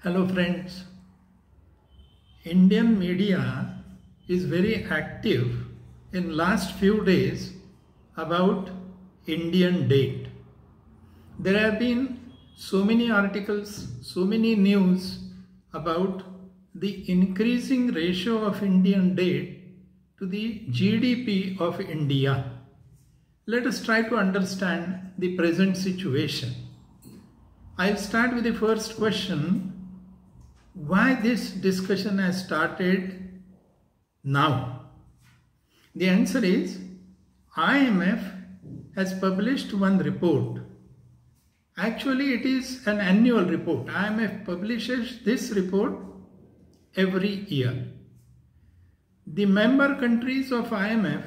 Hello friends, Indian media is very active in last few days about Indian date. There have been so many articles, so many news about the increasing ratio of Indian date to the GDP of India. Let us try to understand the present situation. I'll start with the first question. Why this discussion has started now? The answer is IMF has published one report. Actually, it is an annual report. IMF publishes this report every year. The member countries of IMF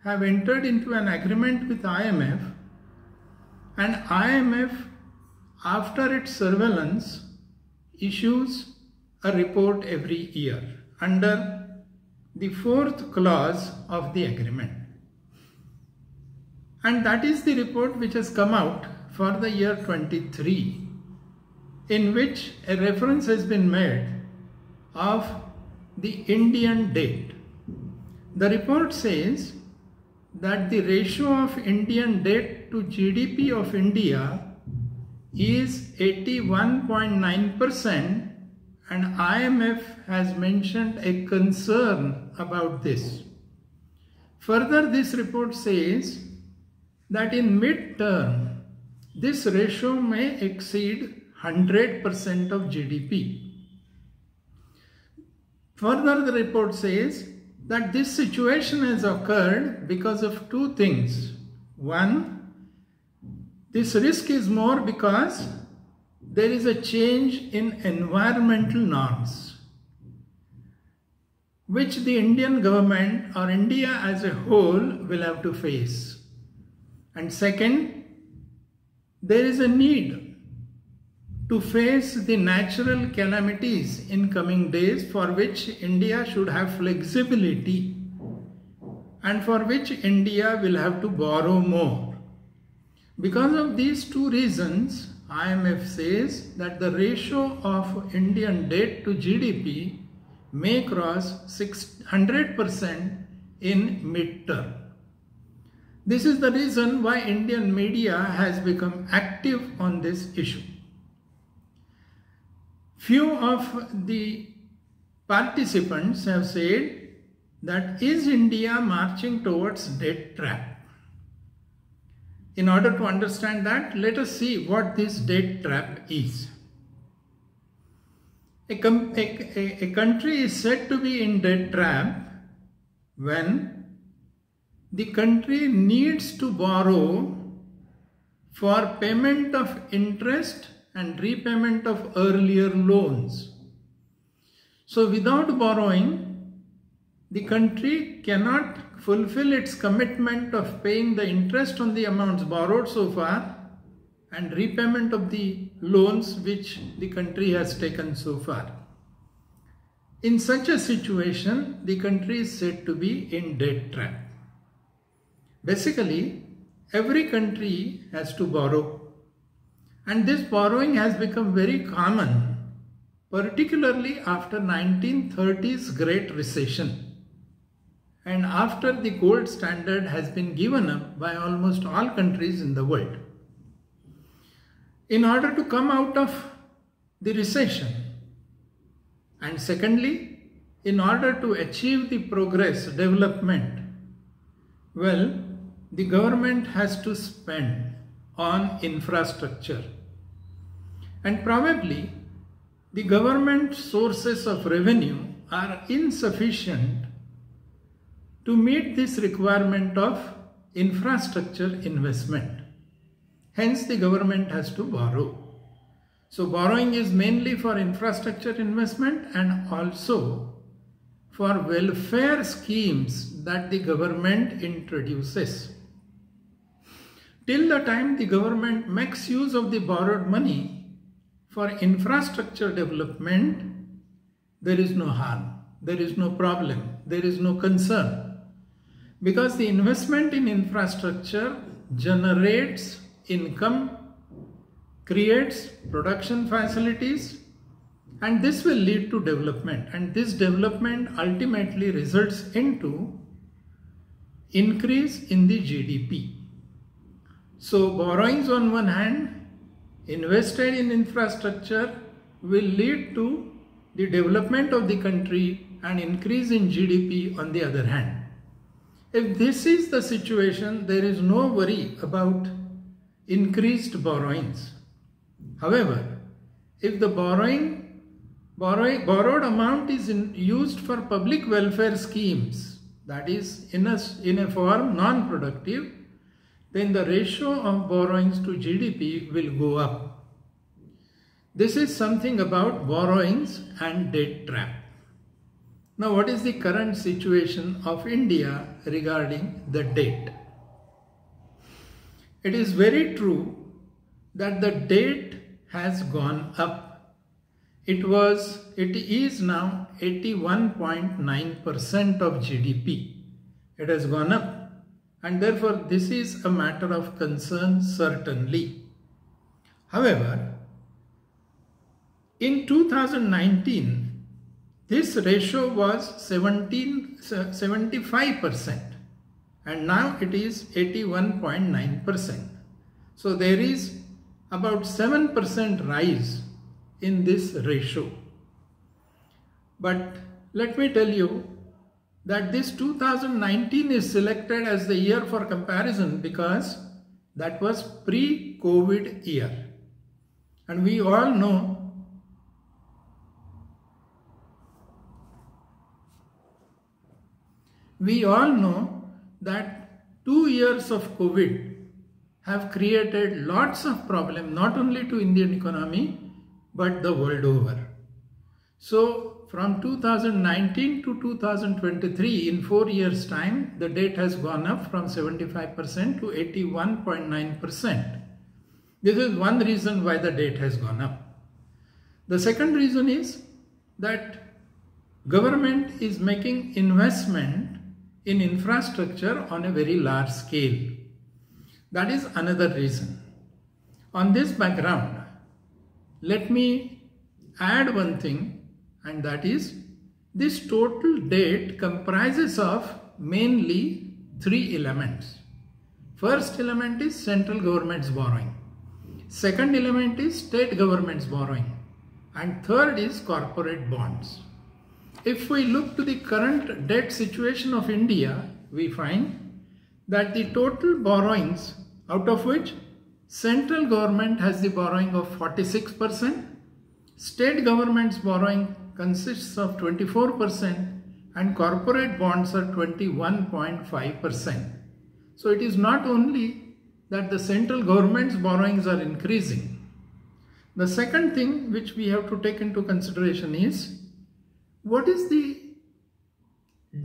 have entered into an agreement with IMF, and IMF, after its surveillance, issues a report every year under the 4th clause of the agreement. And that is the report which has come out for the year 23, in which a reference has been made of the Indian date. The report says that the ratio of Indian debt to GDP of India is 81.9%, and IMF has mentioned a concern about this. Further, this report says that in mid-term, this ratio may exceed 100% of GDP. Further, the report says that this situation has occurred because of two things. One, this risk is more because there is a change in environmental norms, which the Indian government or India as a whole will have to face. And second, there is a need to face the natural calamities in coming days, for which India should have flexibility and for which India will have to borrow more. Because of these two reasons, IMF says that the ratio of Indian debt to GDP may cross 100% in mid-term. This is the reason why Indian media has become active on this issue. Few of the participants have said that is India marching towards debt trap? In order to understand that, let us see what this debt trap is. A country is said to be in debt trap when the country needs to borrow for payment of interest and repayment of earlier loans. So without borrowing, the country cannot fulfill its commitment of paying the interest on the amounts borrowed so far and repayment of the loans which the country has taken so far. In such a situation, the country is said to be in debt trap. Basically, every country has to borrow, and this borrowing has become very common, particularly after 1930s Great Recession and after the gold standard has been given up by almost all countries in the world. In order to come out of the recession, and secondly, in order to achieve the progress, development, well, the government has to spend on infrastructure. And probably the government sources of revenue are insufficient to meet this requirement of infrastructure investment. Hence, the government has to borrow. So, borrowing is mainly for infrastructure investment and also for welfare schemes that the government introduces. Till the time the government makes use of the borrowed money for infrastructure development, there is no harm, there is no problem, there is no concern. Because the investment in infrastructure generates income, creates production facilities, And this will lead to development, and this development ultimately results into increase in the GDP. So borrowings on one hand, invested in infrastructure, will lead to the development of the country and increase in GDP on the other hand. If this is the situation, there is no worry about increased borrowings. However, if the borrowed amount is used for public welfare schemes, that is in a form non-productive, then the ratio of borrowings to GDP will go up. This is something about borrowings and debt trap. Now, what is the current situation of India regarding the debt? It is very true that the debt has gone up. It is now 81.9% of GDP. It has gone up, and therefore this is a matter of concern certainly. However, in 2019, this ratio was 75%, and now it is 81.9%. So there is about 7% rise in this ratio. But let me tell you that this 2019 is selected as the year for comparison because that was pre-COVID year. And we all know that 2 years of COVID have created lots of problems, not only to Indian economy, but the world over. So from 2019 to 2023, in 4 years time, the debt has gone up from 75% to 81.9%. This is one reason why the debt has gone up. The second reason is that government is making investment in infrastructure on a very large scale. That is another reason. On this background, let me add one thing, and that is this total debt comprises of mainly 3 elements. First element is central government's borrowing. Second element is state government's borrowing. And third is corporate bonds. If we look to the current debt situation of India, we find that the total borrowings, out of which central government has the borrowing of 46%, state government's borrowing consists of 24%, and corporate bonds are 21.5%. So it is not only that the central government's borrowings are increasing. The second thing which we have to take into consideration is what is the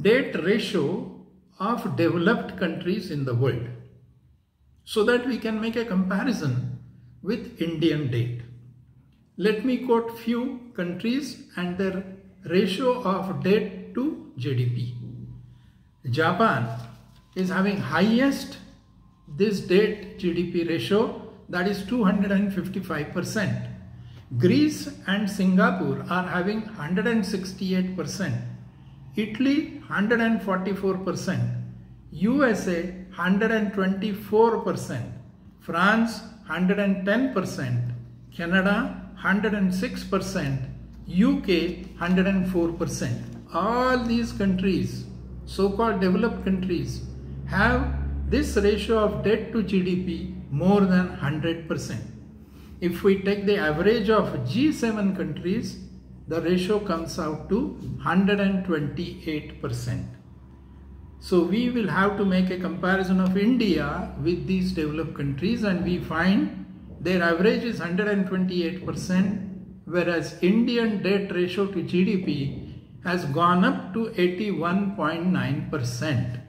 debt ratio of developed countries in the world, so that we can make a comparison with Indian debt. Let me quote few countries and their ratio of debt to GDP. Japan is having highest this debt GDP ratio, that is 255%. Greece and Singapore are having 168%. Italy 144%. USA 124%. France 110%. Canada 106%. UK 104%. All these countries, so-called developed countries, have this ratio of debt to GDP more than 100%. If we take the average of G7 countries, the ratio comes out to 128%. So we will have to make a comparison of India with these developed countries, and we find their average is 128%, whereas Indian debt ratio to GDP has gone up to 81.9%.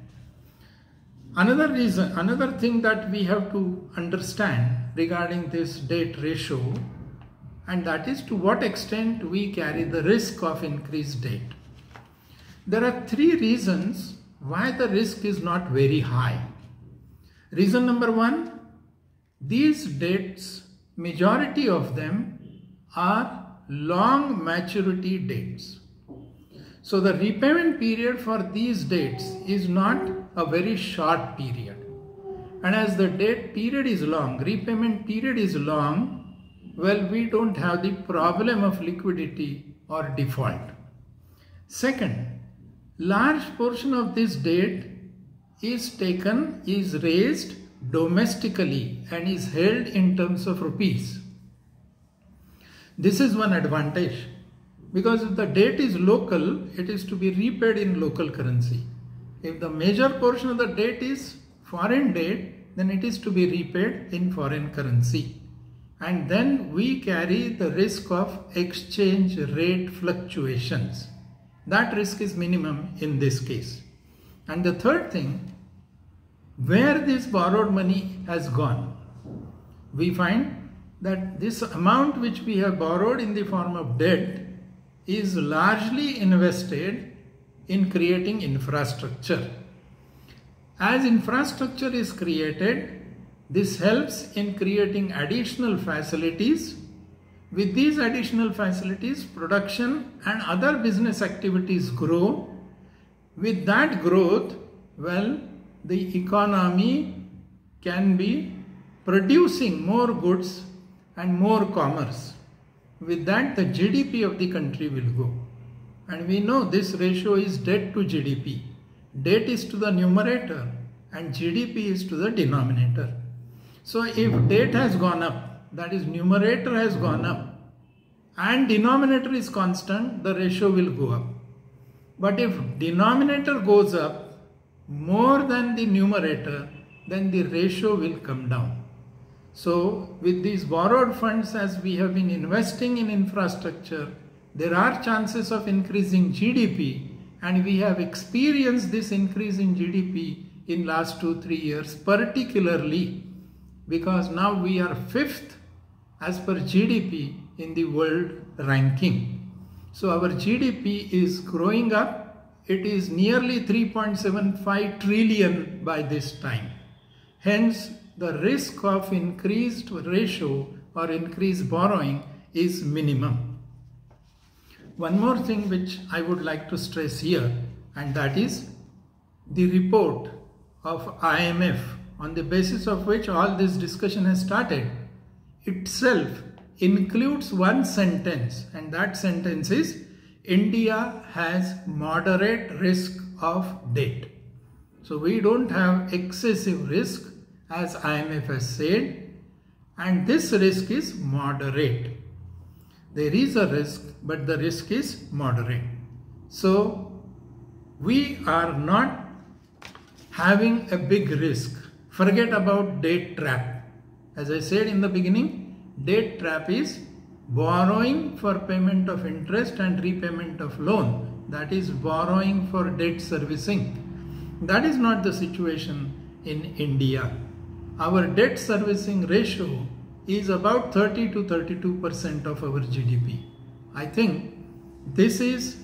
Another thing that we have to understand regarding this debt ratio, and that is to what extent we carry the risk of increased debt. There are 3 reasons why the risk is not very high. Reason number 1, these debts, majority of them are long maturity dates. So the repayment period for these dates is not a very short period. And as the date period is long, repayment period is long, well, we don't have the problem of liquidity or default. Second, large portion of this debt is raised domestically and is held in terms of rupees. This is one advantage, because if the debt is local, it is to be repaid in local currency. If the major portion of the debt is foreign debt, then it is to be repaid in foreign currency. And then we carry the risk of exchange rate fluctuations. That risk is minimum in this case. And the third thing, where this borrowed money has gone, we find that this amount which we have borrowed in the form of debt is largely invested in creating infrastructure. As infrastructure is created, this helps in creating additional facilities. With these additional facilities, production and other business activities grow. With that growth, well, the economy can be producing more goods and more commerce. With that, the GDP of the country will go. And we know this ratio is debt to GDP. Debt is to the numerator and GDP is to the denominator. So if debt has gone up, that is numerator has gone up and denominator is constant, the ratio will go up. But if denominator goes up more than the numerator, then the ratio will come down. So with these borrowed funds, as we have been investing in infrastructure, there are chances of increasing GDP, and we have experienced this increase in GDP in last 2-3 years, particularly because now we are 5th as per GDP in the world ranking. So our GDP is growing up. It is nearly 3.75 trillion by this time. Hence, the risk of increased ratio or increased borrowing is minimum. One more thing which I would like to stress here, and that is the report of IMF, on the basis of which all this discussion has started, itself includes one sentence, and that sentence is India has moderate risk of debt. So we don't have excessive risk, as IMF has said, and this risk is moderate. There is a risk, but the risk is moderate. So we are not having a big risk. Forget about debt trap. As I said in the beginning, debt trap is borrowing for payment of interest and repayment of loan. That is borrowing for debt servicing. That is not the situation in India. Our debt servicing ratio is about 30 to 32% of our GDP. I think this is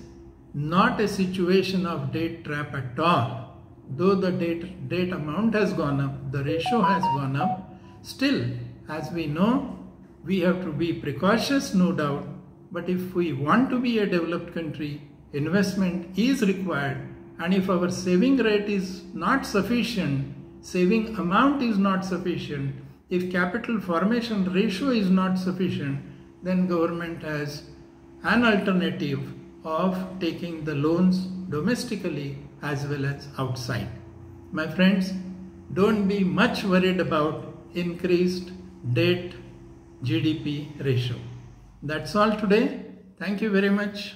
not a situation of debt trap at all. Though the debt amount has gone up, the ratio has gone up, still, as we know, we have to be precautious, no doubt. But if we want to be a developed country, investment is required. And if our saving rate is not sufficient, saving amount is not sufficient, if capital formation ratio is not sufficient, then government has an alternative of taking the loans domestically as well as outside. My friends, don't be much worried about increased debt GDP ratio. That's all today. Thank you very much.